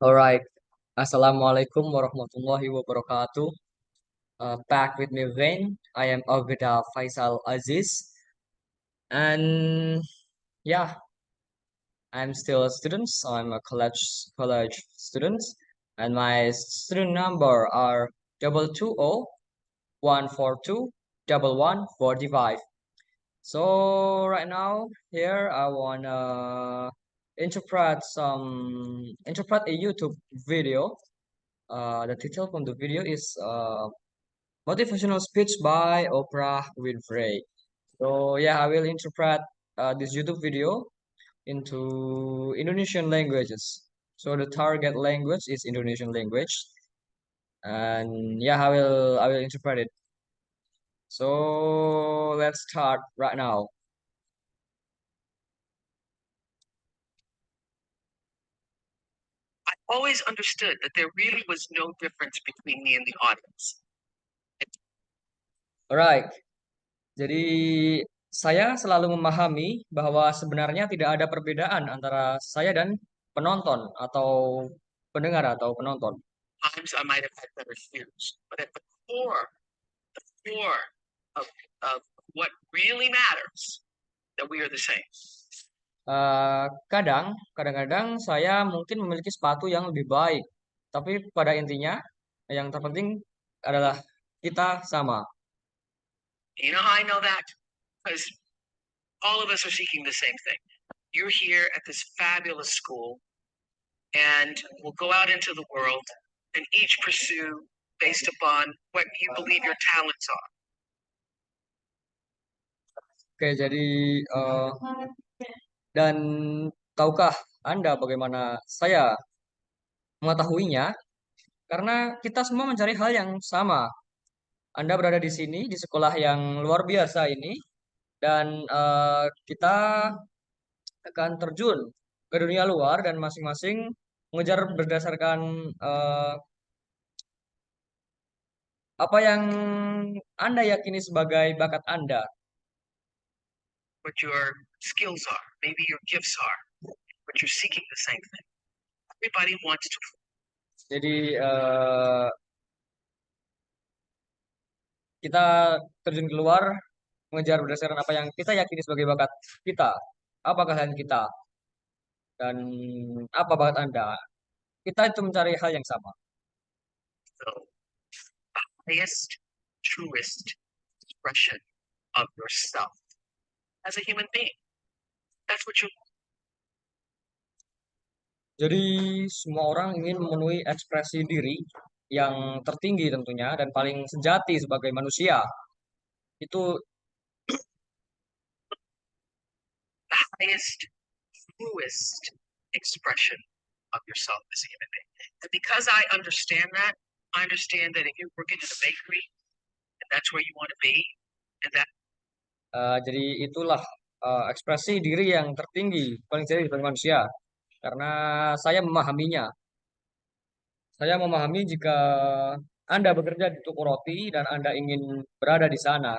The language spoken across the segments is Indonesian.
Alright, Assalamualaikum warahmatullahi wabarakatuh. Back with me again. I am Agda Faisal Aziz, and yeah, I'm still a student. So I'm a college student, and my student number are 220 142 1145. So right now here I wanna interpret a YouTube video. The title from the video is Motivational Speech by Oprah Winfrey. So yeah, I will interpret this YouTube video into Indonesian languages. So the target language is Indonesian language, and yeah, I will interpret it. So let's start right now. I always understood that there really was no difference between me and the audience. Alright, jadi saya selalu memahami bahwa sebenarnya tidak ada perbedaan antara saya dan penonton atau pendengar atau penonton. Times I might have had better shoes, but at the core of, of what really matters, that we are the same. Kadang-kadang saya mungkin memiliki sepatu yang lebih baik, tapi pada intinya yang terpenting adalah kita sama. You know how I know that? Because all of us are seeking the same thing. You're here at this fabulous school, and we'll go out into the world and each pursue based upon what you believe your talents are. Oke, jadi eh, dan tahukah Anda bagaimana saya mengetahuinya? Karena kita semua mencari hal yang sama. Anda berada di sini di sekolah yang luar biasa ini, dan kita akan terjun ke dunia luar dan masing-masing mengejar berdasarkan eh, apa yang Anda yakini sebagai bakat Anda. What your skills are, maybe your gifts are, but you're seeking the same thing. Everybody wants to. Jadi kita terjun keluar mengejar berdasarkan apa yang kita yakini sebagai bakat kita. Apa kalian kita dan apa bakat Anda? Kita itu mencari hal yang sama. So, highest, truest expression of yourself as a human being. That's what you. Jadi semua orang ingin memenuhi ekspresi diri yang tertinggi tentunya dan paling sejati sebagai manusia. Itu The highest, truest expression of yourself as a human being. And because I understand that if you work in a bakery and that's where you want to be, and that jadi itulah ekspresi diri yang tertinggi paling sejati sebagai manusia. Karena saya memahaminya. Saya memahami jika Anda bekerja di toko roti dan Anda ingin berada di sana.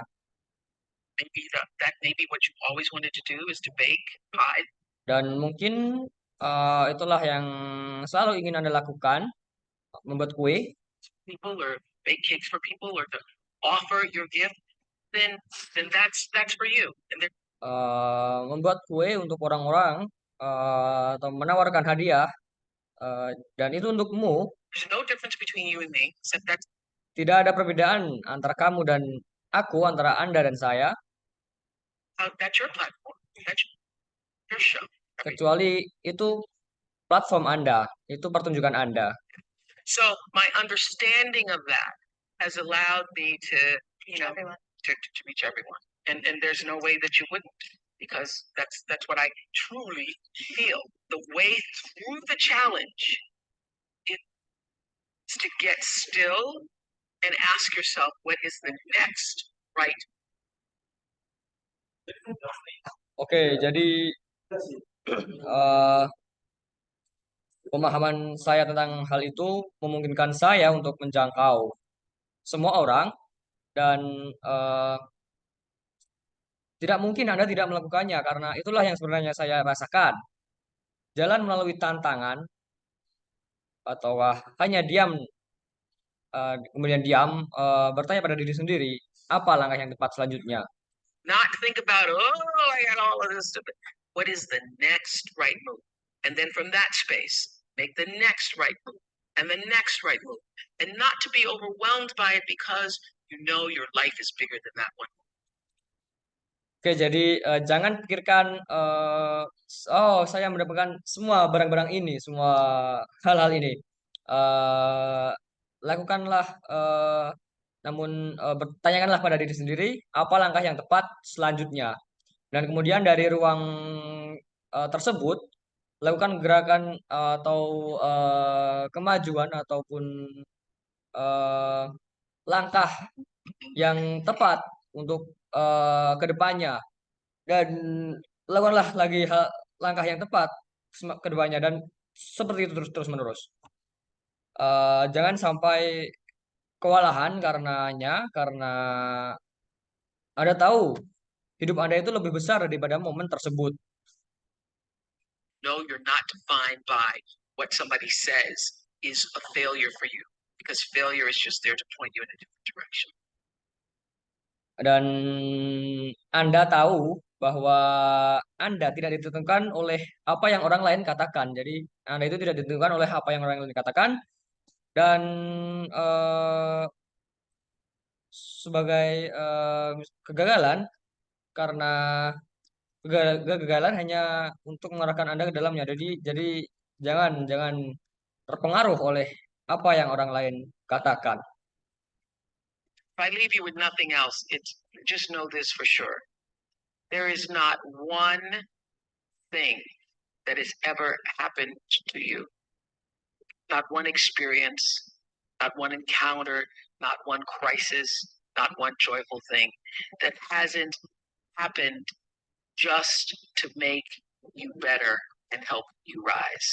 that may be what you always wanted to do is to bake pie. Dan mungkin itulah yang selalu ingin Anda lakukan, membuat kue. People or bake cakes for people or to offer your gift, then that's for you. And Membuat kue untuk orang-orang atau menawarkan hadiah dan itu untukmu. there's no difference between you and me, except that's Tidak ada perbedaan antara kamu dan aku, antara Anda dan saya, that's your platform. That's your show. kecuali itu platform Anda, itu pertunjukan Anda. So my understanding of that has allowed me to, to reach everyone. And there's no way that you wouldn't, because that's what I truly feel. The way through the challenge is to get still and ask yourself, what is the next right? Oke, jadi eh, pemahaman saya tentang hal itu memungkinkan saya untuk menjangkau semua orang dan eh, tidak mungkin Anda tidak melakukannya karena itulah yang sebenarnya saya rasakan. Jalan melalui tantangan atau hanya diam, kemudian diam, bertanya pada diri sendiri, apa langkah yang tepat selanjutnya? Not think about, oh, I got all of this. What is the next right move? And then from that space, make the next right move and the next right move. And not to be overwhelmed by it because you know your life is bigger than that one. Oke, jadi jangan pikirkan, oh saya mendapatkan semua barang-barang ini, semua hal-hal ini. Eh, lakukanlah, namun bertanyakanlah pada diri sendiri, apa langkah yang tepat selanjutnya. Dan kemudian dari ruang tersebut, lakukan gerakan atau kemajuan ataupun eh, langkah yang tepat untuk ke depannya. Dan lakukanlah lagi langkah yang tepat ke depannya dan seperti itu terus menerus. Jangan sampai kewalahan karena Anda tahu hidup Anda itu lebih besar daripada momen tersebut. No, you're not defined by what somebody says is a failure for you, because failure is just there to point you in a different direction. Dan Anda tahu bahwa Anda tidak ditentukan oleh apa yang orang lain katakan. Jadi Anda itu tidak ditentukan oleh apa yang orang lain katakan dan eh, sebagai kegagalan karena kegagalan hanya untuk mengarahkan Anda ke dalamnya. Jadi jangan jangan terpengaruh oleh apa yang orang lain katakan. If I leave you with nothing else, it's just know this for sure. There is not one thing that has ever happened to you, not one experience, not one encounter, not one crisis, not one joyful thing that hasn't happened just to make you better and help you rise.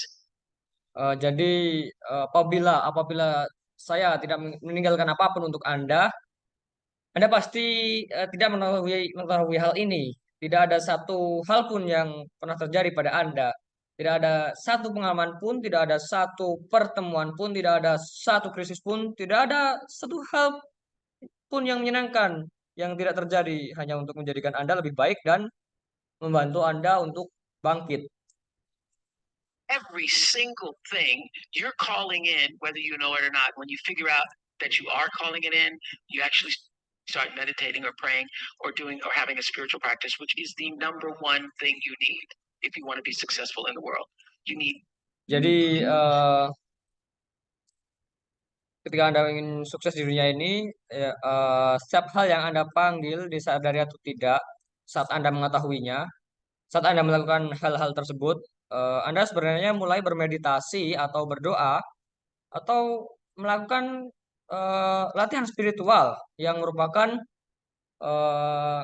Jadi apabila saya tidak meninggalkan apapun untuk Anda pasti tidak mengetahui hal ini. Tidak ada satu hal pun yang pernah terjadi pada Anda. Tidak ada satu pengalaman pun, tidak ada satu pertemuan pun, tidak ada satu krisis pun, tidak ada satu hal pun yang menyenangkan yang tidak terjadi hanya untuk menjadikan Anda lebih baik dan membantu Anda untuk bangkit. Every single thing you're calling in, whether you know it or not, when you figure out that you are calling it in, you actually start meditating or praying or doing or having a spiritual practice, which is the number one thing you need if you want to be successful in the world. You need. Jadi ketika Anda ingin sukses di dunia ini, ya, setiap hal yang Anda panggil disadari atau tidak, saat Anda mengetahuinya, saat Anda melakukan hal-hal tersebut, Anda sebenarnya mulai bermeditasi atau berdoa atau melakukan latihan spiritual yang merupakan eh,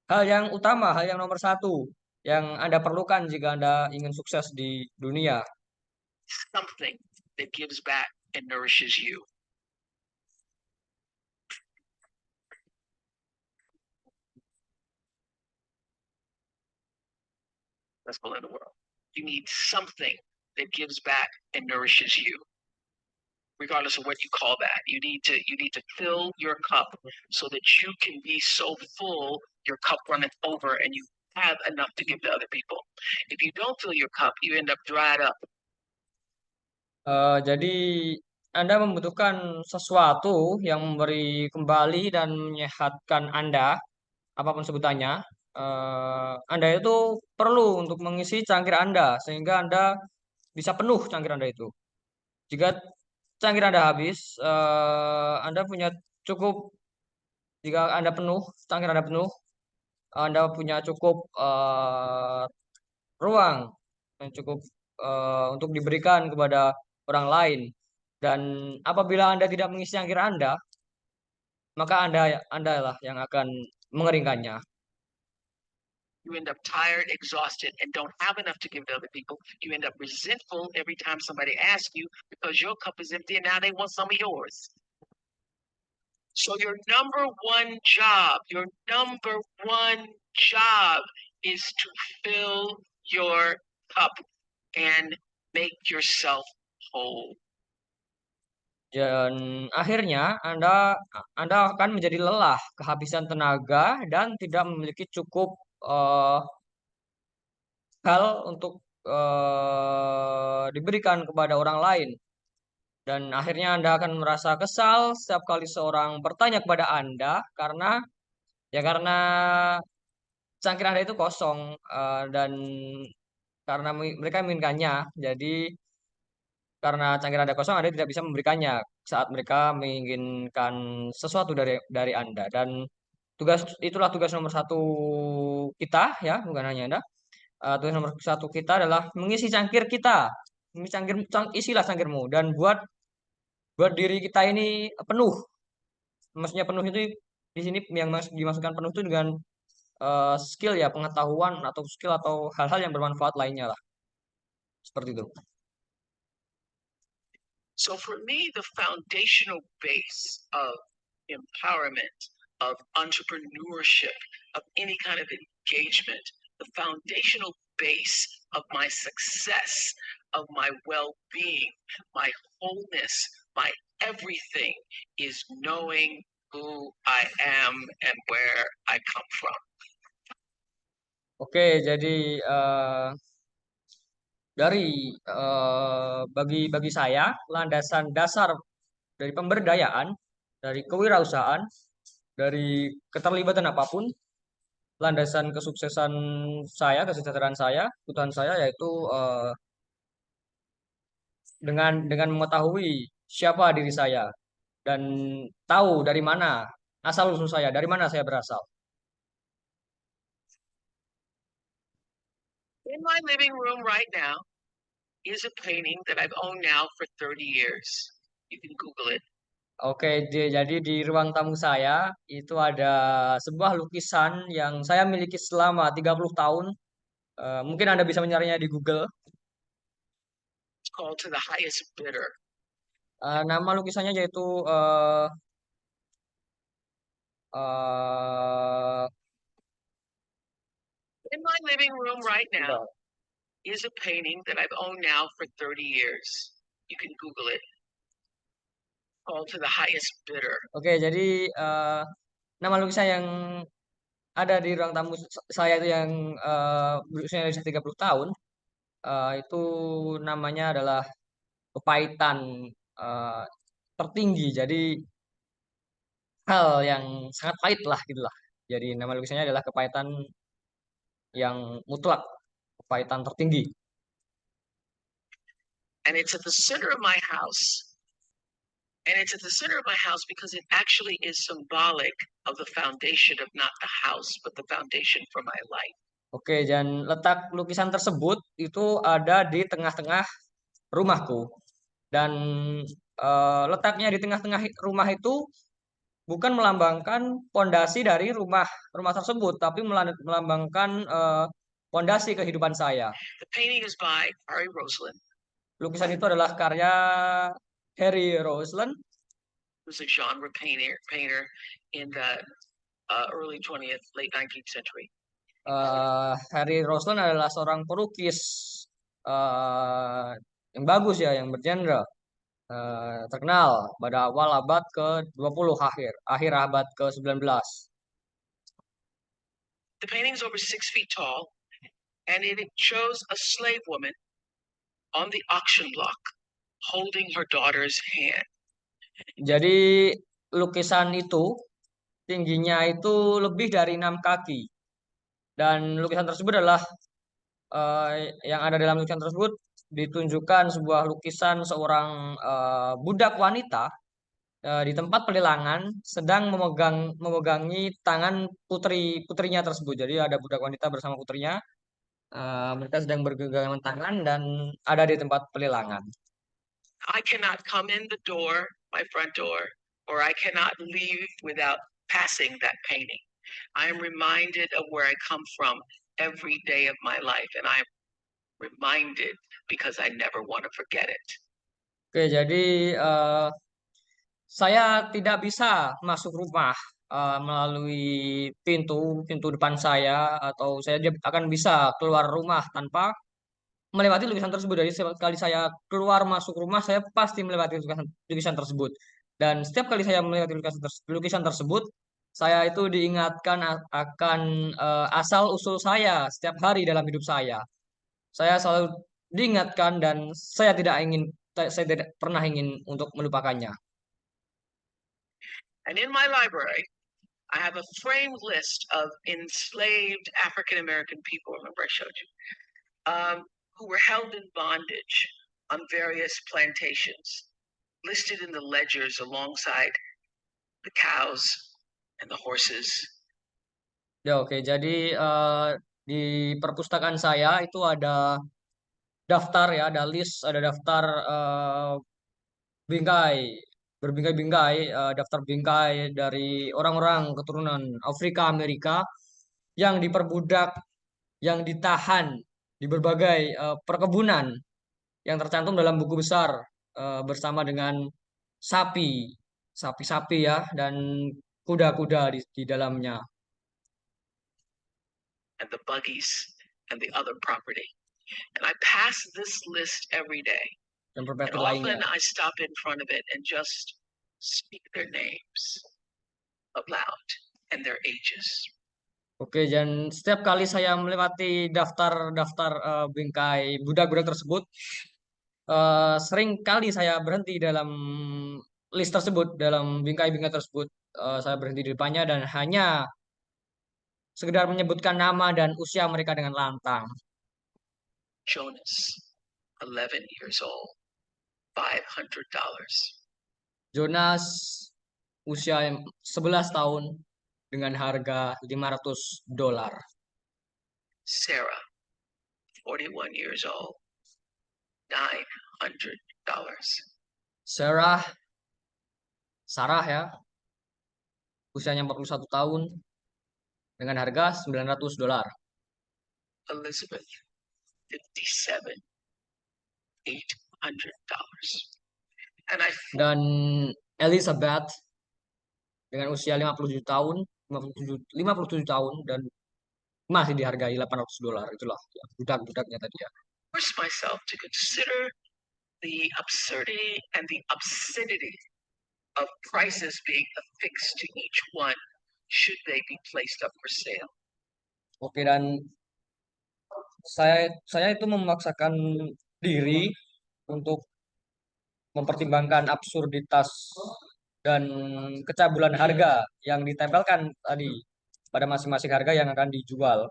hal yang utama, hal yang nomor satu yang Anda perlukan jika Anda ingin sukses di dunia. Something that gives back and nourishes you. Successful in the world. You need something that gives back and nourishes you. Regardless of what you call that, you need to fill your cup so that you can be so full, your cup runneth over, and you have enough to give to other people. If you don't fill your cup, you end up dried up. Jadi Anda membutuhkan sesuatu yang memberi kembali dan menyehatkan Anda, apapun sebutannya. Anda itu perlu untuk mengisi cangkir Anda sehingga Anda bisa penuh cangkir Anda itu. Jika cangkir Anda habis, Anda punya cukup. Jika Anda penuh, cangkir Anda penuh, Anda punya cukup ruang yang cukup untuk diberikan kepada orang lain. Dan apabila Anda tidak mengisi cangkir Anda, maka Anda lah yang akan mengeringkannya. You end up tired, exhausted, and don't have enough to give to other people. You end up resentful every time somebody asks you because your cup is empty and now they want some of yours. So your number one job is to fill your cup and make yourself whole. Dan akhirnya Anda akan menjadi lelah, kehabisan tenaga, dan tidak memiliki cukup eh, hal untuk diberikan kepada orang lain. Dan akhirnya Anda akan merasa kesal setiap kali seorang bertanya kepada Anda karena cangkir Anda itu kosong, dan karena mereka menginginkannya. Jadi karena cangkir Anda kosong, Anda tidak bisa memberikannya saat mereka menginginkan sesuatu dari Anda. Dan itulah tugas nomor satu kita, ya, bukan hanya Anda. Tugas nomor satu kita adalah mengisi cangkir kita. Isilah cangkirmu dan buat diri kita ini penuh. Maksudnya penuh itu di sini yang dimasukkan penuh itu dengan skill, ya, pengetahuan atau skill atau hal-hal yang bermanfaat lainnya lah. Seperti itu. So for me, the foundational base of empowerment, of entrepreneurship, of any kind of engagement, the foundational base of my success, of my well-being, my wholeness, my everything is knowing who I am and where I come from. Oke, jadi bagi saya landasan dasar dari pemberdayaan, dari kewirausahaan, dari keterlibatan apapun, landasan kesuksesan saya, kesejahteraan saya, kebutuhan saya yaitu dengan mengetahui siapa diri saya dan tahu dari mana asal usul saya, dari mana saya berasal. In my living room right now is a painting that I've owned now for 30 years. You can Google it. Oke, jadi di ruang tamu saya itu ada sebuah lukisan yang saya miliki selama 30 tahun. Mungkin Anda bisa mencarinya di Google. It's called To the Highest Bidder. Nama lukisannya yaitu uh, uh, In my living room right now is a painting that I've owned now for 30 years. You can Google it. Called To the Highest Bidder. Oke, jadi nama lukisan yang ada di ruang tamu saya itu yang berusia 30 tahun, itu namanya adalah kepahitan uh, tertinggi. Jadi hal yang sangat pahit lah gitulah. Jadi nama lukisannya adalah kepahitan yang mutlak, kepahitan tertinggi. And it's at the center of my house. And it's at the center of my house because it actually is symbolic of the foundation of not the house, but the foundation for my life. Oke, dan letak lukisan tersebut itu ada di tengah-tengah rumahku. Dan letaknya di tengah-tengah rumah itu bukan melambangkan pondasi dari rumah tersebut, tapi melambangkan pondasi kehidupan saya. The painting is by Harry Roseland, Lukisan itu adalah karya Harry Roseland, who's a genre painter in the early 20th, late 19th century. Harry Roseland adalah seorang pelukis yang bagus, ya, yang bergenre, terkenal pada awal abad ke-20, akhir abad ke-19. The painting's over 6 feet tall, and it shows a slave woman on the auction block holding her daughter's hand. Jadi lukisan itu tingginya itu lebih dari 6 kaki. Dan lukisan tersebut adalah yang ada dalam lukisan tersebut ditunjukkan sebuah lukisan seorang budak wanita di tempat pelelangan sedang memegangi tangan putrinya tersebut. Jadi ada budak wanita bersama putrinya. Mereka sedang bergandengan tangan dan ada di tempat pelelangan. I cannot come in the door, my front door, or I cannot leave without passing that painting. I am reminded of where I come from every day of my life, and I'm reminded because I never want to forget it. Oke, jadi saya tidak bisa masuk rumah melalui pintu pintu depan saya, atau saya akan bisa keluar rumah tanpa melewati lukisan tersebut. Dari setiap kali saya keluar masuk rumah, saya pasti melewati lukisan tersebut. Dan setiap kali saya melewati lukisan tersebut, saya itu diingatkan akan asal usul saya setiap hari dalam hidup saya. Saya selalu diingatkan dan saya tidak pernah ingin untuk melupakannya. And in my library, I have a framed list of enslaved African American people. Remember, I showed you, who were held in bondage on various plantations, listed in the ledgers alongside the cows and the horses. Ya, oke. Jadi di perpustakaan saya itu ada daftar ya, ada list, ada daftar bingkai, berbingkai-bingkai, daftar bingkai dari orang-orang keturunan Afrika Amerika yang diperbudak, yang ditahan di berbagai perkebunan yang tercantum dalam buku besar bersama dengan sapi, sapi-sapi ya, dan kuda-kuda di dalamnya And the buggies and the other property. And I pass this list every day. dan And properti often lainnya. I stop in front of it and just speak their names aloud and their ages. Oke, dan setiap kali saya melewati daftar-daftar bingkai budak-budak tersebut, sering kali saya berhenti dalam list tersebut, dalam bingkai-bingkai tersebut. Saya berhenti di depannya dan hanya sekedar menyebutkan nama dan usia mereka dengan lantang. Jonas, 11 years old, $500. Jonas, usia 11 tahun dengan harga $500. Sarah, 41 years old, $900. Sarah, Sarah ya, usianya 41 tahun dengan harga $900. Elizabeth, 57, $800. And I Dan Elizabeth dengan usia 57 tahun, 57 tahun dan masih dihargai $800. Itulah ya, budak-budaknya tadi ya. force myself to consider the absurdity and the obscenity of prices being affixed to each one should they be placed up for sale. Oke, dan saya itu memaksakan diri untuk mempertimbangkan absurditas dan kecabulan harga yang ditempelkan tadi pada masing-masing harga yang akan dijual.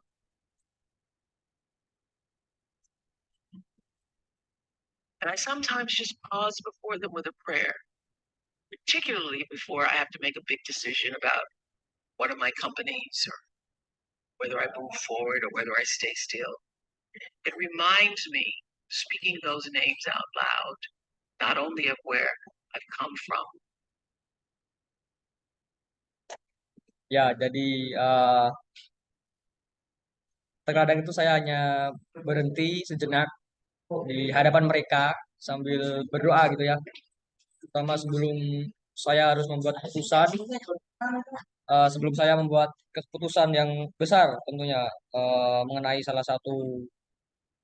And I sometimes just pause before them with a prayer, particularly before I have to make a big decision about one of my companies or whether I move forward or whether I stay still. It reminds me, speaking those names out loud, not only of where I've come from. Ya, jadi terkadang itu saya hanya berhenti sejenak di hadapan mereka sambil berdoa gitu ya. Terutama sebelum saya harus membuat keputusan, sebelum saya membuat keputusan yang besar tentunya mengenai salah satu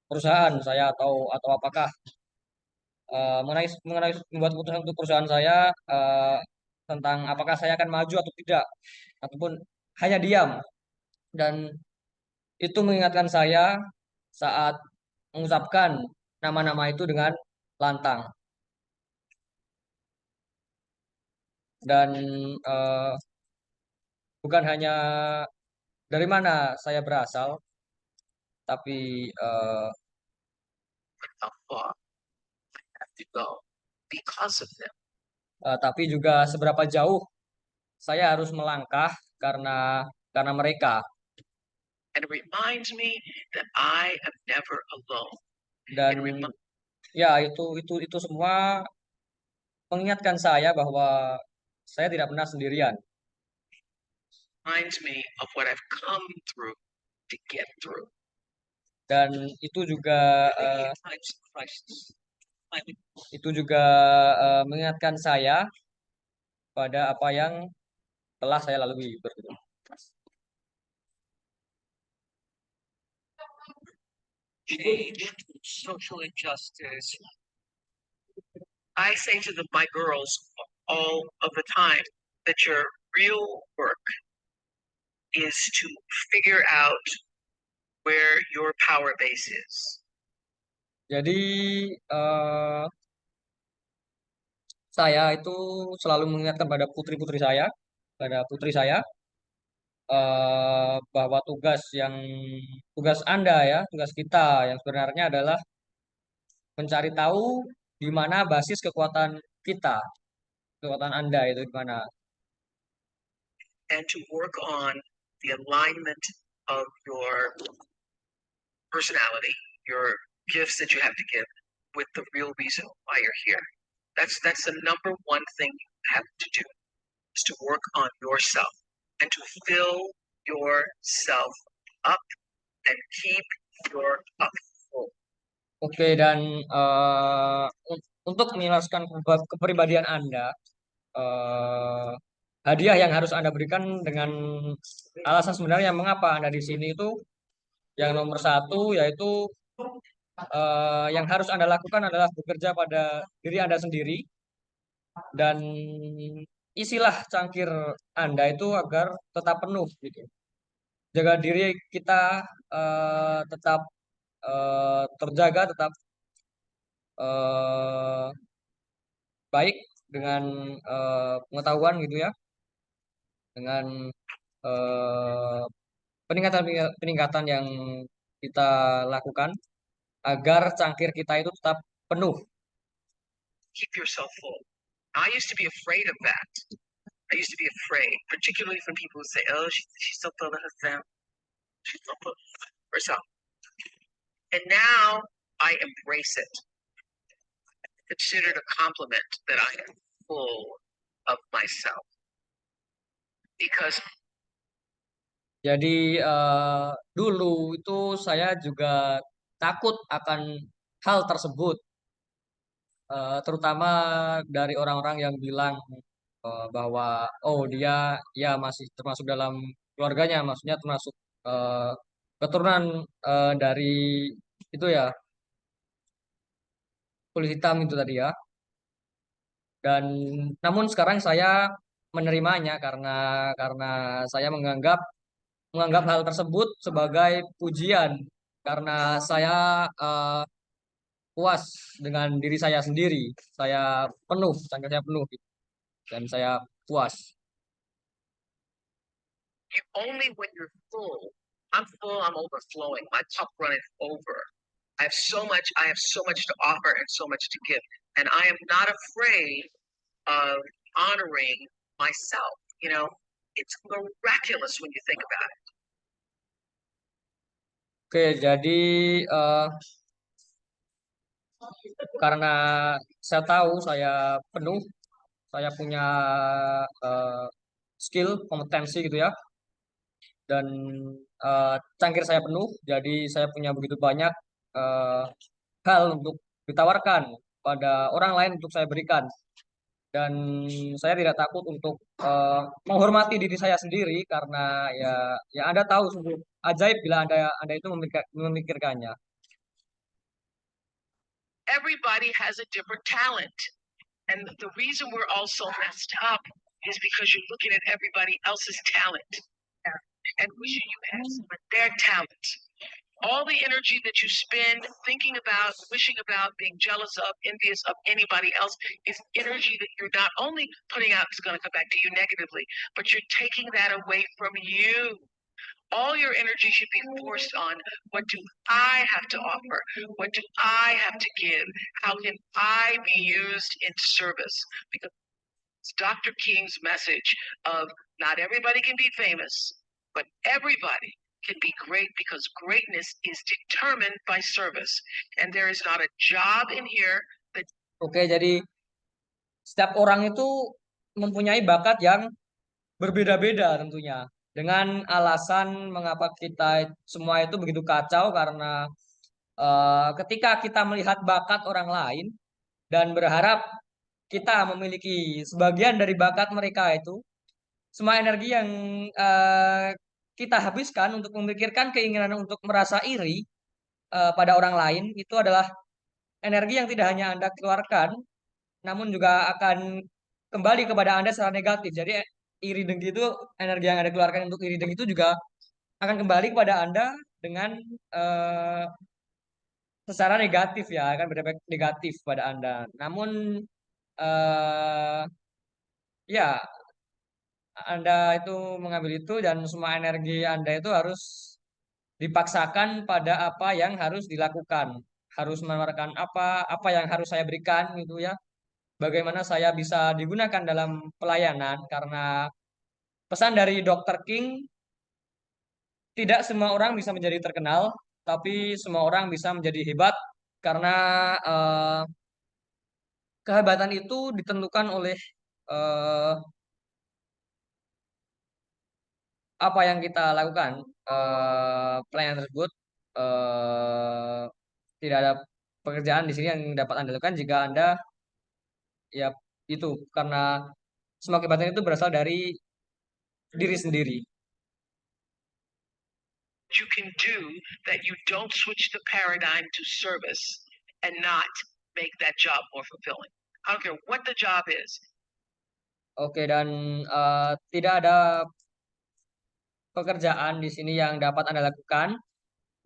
perusahaan saya atau apakah mengenai mengenai membuat keputusan untuk perusahaan saya tentang apakah saya akan maju atau tidak ataupun hanya diam dan itu mengingatkan saya saat mengucapkan nama-nama itu dengan lantang dan eh, bukan hanya dari mana saya berasal tapi How far I have to go because of them. tapi juga seberapa jauh saya harus melangkah karena mereka And it reminds me that I am never alone. dan It reminds ya itu semua mengingatkan saya bahwa saya tidak pernah sendirian me of what I've come through to get through. dan itu juga eh, itu juga mengingatkan saya pada apa yang telah saya lalui change, social injustice. I say to my girls all of the time that your real work is to figure out where your power base is. Jadi saya itu selalu mengingatkan pada putri-putri saya, pada putri saya, bahwa tugas Anda ya, tugas kita yang sebenarnya adalah mencari tahu di mana basis kekuatan kita, kekuatan Anda itu di mana. And to work on the alignment of your personality, your gifts that you have to give with the real reason why you're here. That's the number one thing you have to do is to work on yourself and to fill yourself up and keep your cup full. Oke, dan untuk menjelaskan kepribadian Anda, eh, hadiah yang harus Anda berikan dengan alasan sebenarnya mengapa Anda di sini itu yang nomor satu yaitu yang harus Anda lakukan adalah bekerja pada diri Anda sendiri dan isilah cangkir Anda itu agar tetap penuh gitu. Jaga diri kita tetap terjaga, tetap eh, baik dengan pengetahuan gitu ya, dengan eh, peningkatan peningkatan yang kita lakukan agar cangkir kita itu tetap penuh. Keep yourself full. I used to be afraid of that. I used to be afraid, particularly from people who say, "Oh, she's so full of herself. She's so full of herself." And now I embrace it. Consider it a compliment that I am full of myself. Because Jadi dulu itu saya juga takut akan hal tersebut, terutama dari orang-orang yang bilang bahwa oh dia ya masih termasuk dalam keluarganya, maksudnya termasuk eh, keturunan dari itu ya kulit hitam itu tadi ya. Dan namun sekarang saya menerimanya karena saya menganggap hal tersebut sebagai pujian karena saya puas dengan diri saya sendiri. Saya penuh, saya penuh gitu. Dan saya puas. only when you're full, I'm full, I'm overflowing, my cup runneth over. I have so much to offer and so much to give. And I am not afraid of honoring myself. You know, it's miraculous when you think about it. Oke, jadi eh, karena saya tahu saya penuh, saya punya eh, skill, kompetensi gitu ya, dan cangkir saya penuh, jadi saya punya begitu banyak eh, hal untuk ditawarkan pada orang lain untuk saya berikan, dan saya tidak takut untuk menghormati diri saya sendiri karena ya ya Anda tahu sungguh ajaib bila Anda itu memikirkannya. Everybody has a different talent. And the reason we're all so messed up is because you're looking at everybody else's talent and wishing you had some of their talent. All the energy that you spend thinking about, wishing about, being jealous of, envious of anybody else is energy that you're not only putting out is going to come back to you negatively, but you're taking that away from you. All your energy should be forced on what do I have to offer? What do I have to give? How can I be used in service? Because it's Dr. King's message of not everybody can be famous, but everybody can be great because greatness is determined by service. And there is not a job in here that. Oke, jadi setiap orang itu mempunyai bakat yang berbeda-beda tentunya. Dengan alasan mengapa kita semua itu begitu kacau karena ketika kita melihat bakat orang lain dan berharap kita memiliki sebagian dari bakat mereka itu, semua energi yang kita habiskan untuk memikirkan keinginan untuk merasa iri pada orang lain itu adalah energi yang tidak hanya Anda keluarkan, namun juga akan kembali kepada Anda secara negatif. Jadi iri dengki itu energi yang Anda keluarkan untuk iri dengki itu juga akan kembali kepada Anda dengan eh, secara negatif ya, akan berdampak negatif pada Anda. Namun eh, ya Anda itu mengambil itu dan semua energi Anda itu harus dipaksakan pada apa yang harus dilakukan. Harus menawarkan apa yang harus saya berikan gitu ya. Bagaimana saya bisa digunakan dalam pelayanan karena pesan dari Dr. King, tidak semua orang bisa menjadi terkenal, tapi semua orang bisa menjadi hebat karena eh, kehebatan itu ditentukan oleh eh, apa yang kita lakukan. Pelayanan tersebut eh, tidak ada pekerjaan di sini yang dapat Anda lakukan jika Anda ya itu karena semua kehebatan itu berasal dari diri sendiri. You can do that you don't switch the paradigm to service and not make that job more fulfilling. I don't care what the job is. Oke, dan tidak ada pekerjaan di sini yang dapat Anda lakukan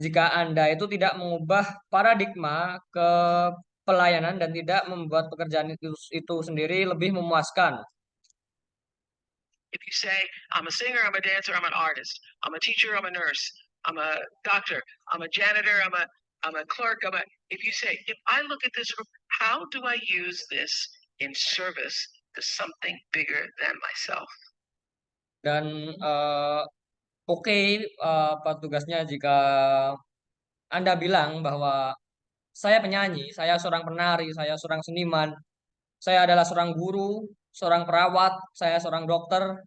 jika Anda itu tidak mengubah paradigma ke pelayanan dan tidak membuat pekerjaan itu sendiri lebih memuaskan. If you say, I'm a singer, I'm a dancer, I'm an artist, I'm a teacher, I'm a nurse, I'm a doctor, I'm a janitor, I'm a clerk, if you say, if I look at this group, how do I use this in service to something bigger than myself? Dan oke, apa tugasnya jika Anda bilang bahwa saya penyanyi, saya seorang penari, saya seorang seniman, saya adalah seorang guru, seorang perawat, saya seorang dokter,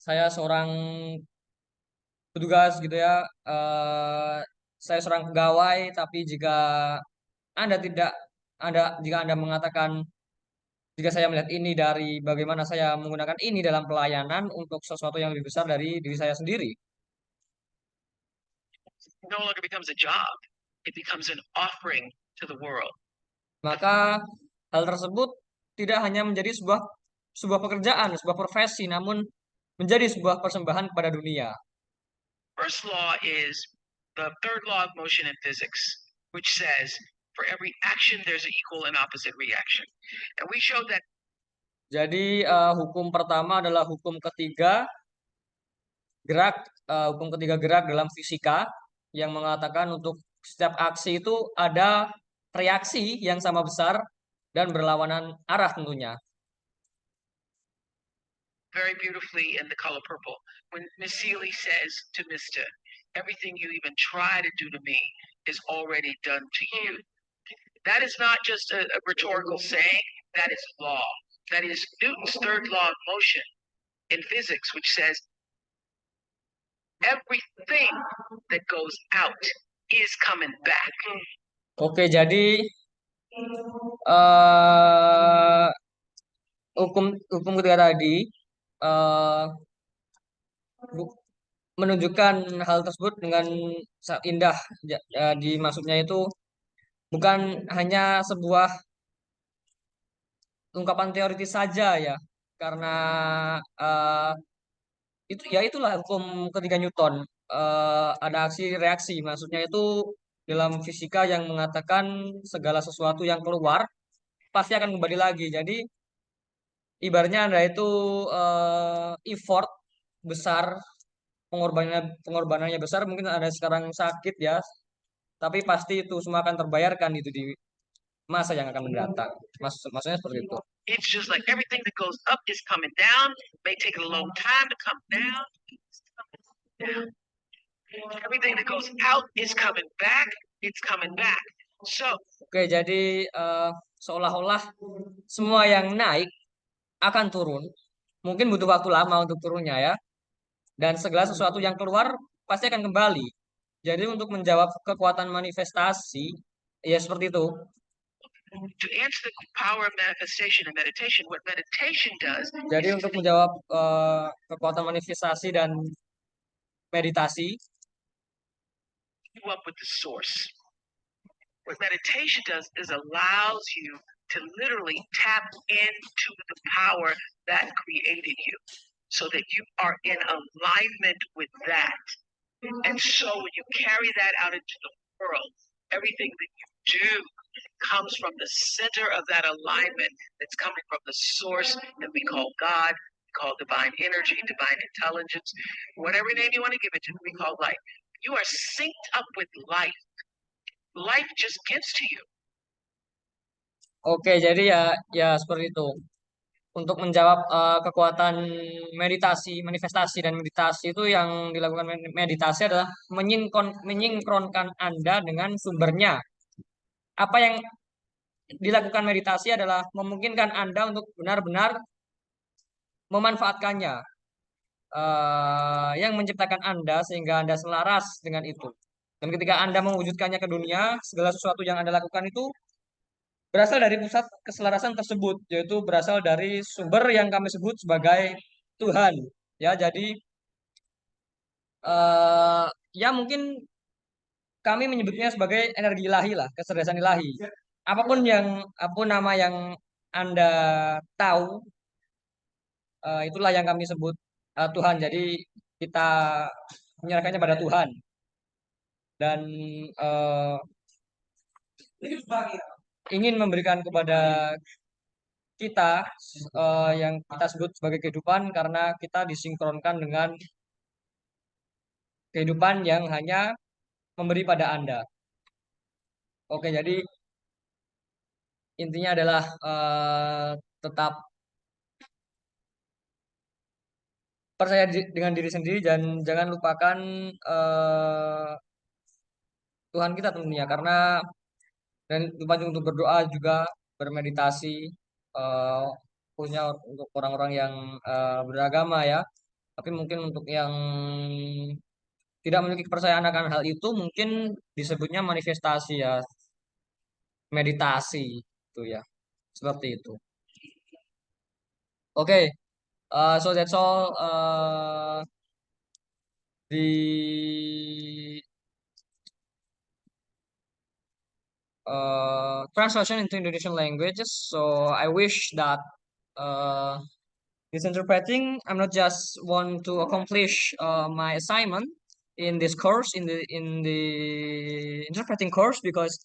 saya seorang petugas gitu ya. eh saya seorang pegawai, tapi Anda tidak jika Anda mengatakan jika saya melihat ini dari bagaimana saya menggunakan ini dalam pelayanan untuk sesuatu yang lebih besar dari diri saya sendiri, It no longer becomes a job, it becomes an offering to the world. maka hal tersebut tidak hanya menjadi sebuah sebuah pekerjaan, sebuah profesi, namun menjadi sebuah persembahan kepada dunia. First law is the third law of motion in physics, which says for every action there's an equal and opposite reaction. And we showed that. Jadi hukum pertama adalah gerak, hukum ketiga gerak dalam fisika yang mengatakan untuk setiap aksi itu ada reaksi yang sama besar dan berlawanan arah tentunya. Very beautifully in the color purple, when Miss Seeley says to Mr. Everything you even try to do to me is already done to you. That is not just a rhetorical saying, that is law. That is Newton's third law of motion in physics, which says everything that goes out is coming back. Oke, jadi eh hukum hukum ketiga tadi eh menunjukkan hal tersebut dengan indah. Di maksudnya itu bukan hanya sebuah ungkapan teoritis saja ya, karena eh, itu ya itulah hukum ketiga Newton. Ada aksi reaksi, maksudnya itu dalam fisika yang mengatakan segala sesuatu yang keluar pasti akan kembali lagi. Jadi ibaratnya Anda itu effort besar, pengorbanannya besar, mungkin ada sekarang sakit ya, tapi pasti itu semua akan terbayarkan itu di masa yang akan mendatang. Maksudnya seperti itu. It's just like everything that goes up is coming down. It may take a long time to come down. Everything that goes out is coming back. It's coming back. So, Oke, jadi seolah-olah semua yang naik akan turun. Mungkin butuh waktu lama untuk turunnya ya. Dan segala sesuatu yang keluar pasti akan kembali. Jadi untuk menjawab kekuatan manifestasi, ya seperti itu. to answer the power of manifestation and meditation, what meditation does Jadi is untuk menjawab kekuatan manifestasi dan meditasi, you up with the source. What meditation does is allows you to literally tap into the power that created you so that you are in alignment with that. And so when you carry that out into the world, everything that you do comes from the center of that alignment that's coming from the source that we call God, we call divine energy, divine intelligence, whatever name you want to give it to, we call life. You are synced up with life. Life just gives to you. Oke, jadi ya ya seperti itu. Untuk menjawab kekuatan meditasi, manifestasi dan meditasi itu yang dilakukan meditasi adalah menyinkronkan Anda dengan sumbernya. Apa yang dilakukan meditasi adalah memungkinkan Anda untuk benar-benar memanfaatkannya, yang menciptakan Anda sehingga Anda selaras dengan itu. Dan ketika Anda mewujudkannya ke dunia, segala sesuatu yang Anda lakukan itu berasal dari pusat keselarasan tersebut, yaitu berasal dari sumber yang kami sebut sebagai Tuhan. Ya, jadi eh ya mungkin kami menyebutnya sebagai energi ilahi lah, kecerdasan ilahi. Apapun nama yang Anda tahu, itulah yang kami sebut Tuhan. Jadi kita menyerahkannya pada Tuhan dan eh, ingin memberikan kepada kita yang kita sebut sebagai kehidupan karena kita disinkronkan dengan kehidupan yang hanya memberi pada Anda. Oke, jadi intinya adalah tetap percaya dengan diri sendiri dan jangan lupakan eh, Tuhan kita tentunya karena dan lupa untuk berdoa juga bermeditasi eh, punya untuk orang-orang yang beragama ya. Tapi mungkin untuk yang tidak memiliki kepercayaan akan hal itu mungkin disebutnya manifestasi ya, meditasi itu ya. Seperti itu. Oke, so that's all the translation into Indonesian languages. So I wish that uh, this interpreting, I'm not just want to accomplish my assignment in this course, in the interpreting course, because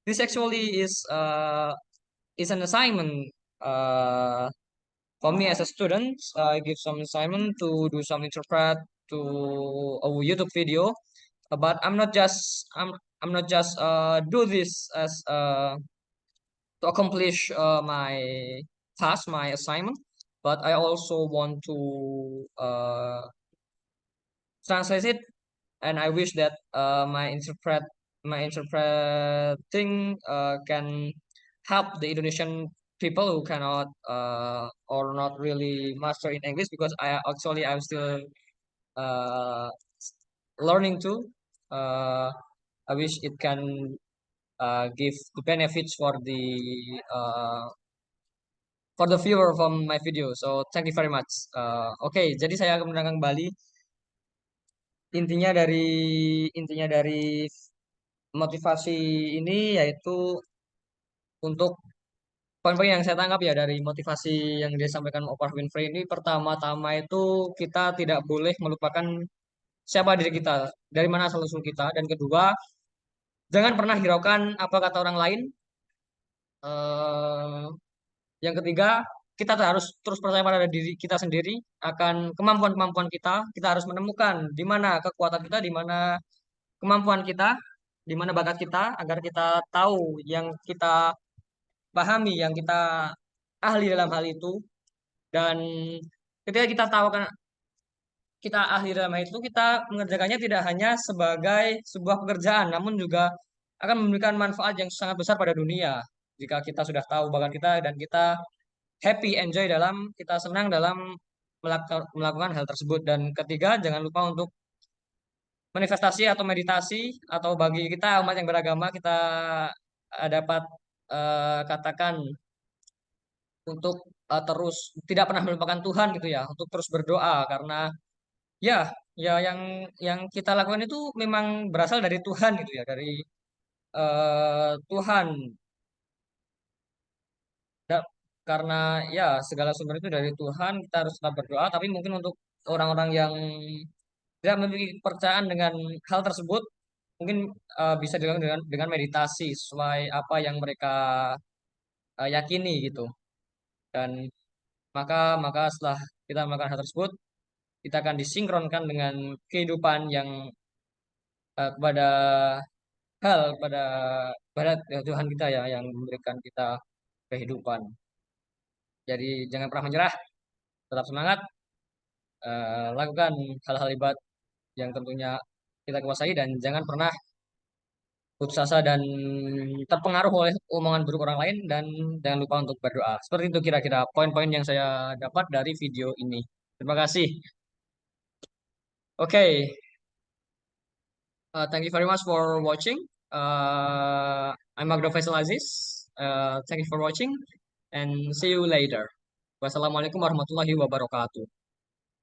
this actually is an assignment for me as a student. I give some assignment to do some interpret to a YouTube video, but I'm not just do this as to accomplish my task, my assignment, but I also want to translate it, and I wish that my interpreting can help the Indonesian people who cannot or not really master in English because I'm still uh, learning too. Uh, I wish it can give the benefits uh, for the viewer from my video. So thank you very much. Oke, jadi saya akan menerangkan kembali intinya dari intinya dari motivasi ini yaitu untuk poin-poin yang saya tangkap ya dari motivasi yang disampaikan Oprah Winfrey ini pertama-tama itu kita tidak boleh melupakan siapa diri kita, dari mana asal usul kita, dan kedua jangan pernah hiraukan apa kata orang lain. eh Yang ketiga, kita harus terus percaya pada diri kita sendiri akan kemampuan-kemampuan kita. Kita harus menemukan di mana kekuatan kita, di mana kemampuan kita, di mana bakat kita, agar kita tahu yang kita pahami, yang kita ahli dalam hal itu. Dan ketika kita tahu kan kita ahli dalam hal itu, kita mengerjakannya tidak hanya sebagai sebuah pekerjaan, namun juga akan memberikan manfaat yang sangat besar pada dunia. Jika kita sudah tahu bakat kita dan kita happy, enjoy dalam, kita senang dalam melakukan hal tersebut. Dan ketiga, jangan lupa untuk manifestasi atau meditasi, atau bagi kita umat yang beragama, kita dapat katakan untuk terus tidak pernah melupakan Tuhan gitu ya, untuk terus berdoa karena ya, ya yang kita lakukan itu memang berasal dari Tuhan gitu ya, dari Tuhan. Da- karena ya segala sumber itu dari Tuhan, kita harus tetap berdoa. Tapi mungkin untuk orang-orang yang tidak memiliki kepercayaan dengan hal tersebut, mungkin bisa dilakukan dengan meditasi sesuai apa yang mereka yakini gitu. Dan maka maka setelah kita melakukan hal tersebut, kita akan disinkronkan dengan kehidupan yang kepada pada Tuhan kita ya yang memberikan kita kehidupan. Jadi jangan pernah menyerah, tetap semangat, lakukan hal-hal ibadah yang tentunya kita kuasai dan jangan pernah putus asa dan terpengaruh oleh omongan buruk orang lain dan jangan lupa untuk berdoa. Seperti itu kira-kira poin-poin yang saya dapat dari video ini. Terima kasih. Oke, thank you very much for watching. I'm Magdo Faisal Aziz. Thank you for watching and see you later. Wassalamualaikum warahmatullahi wabarakatuh.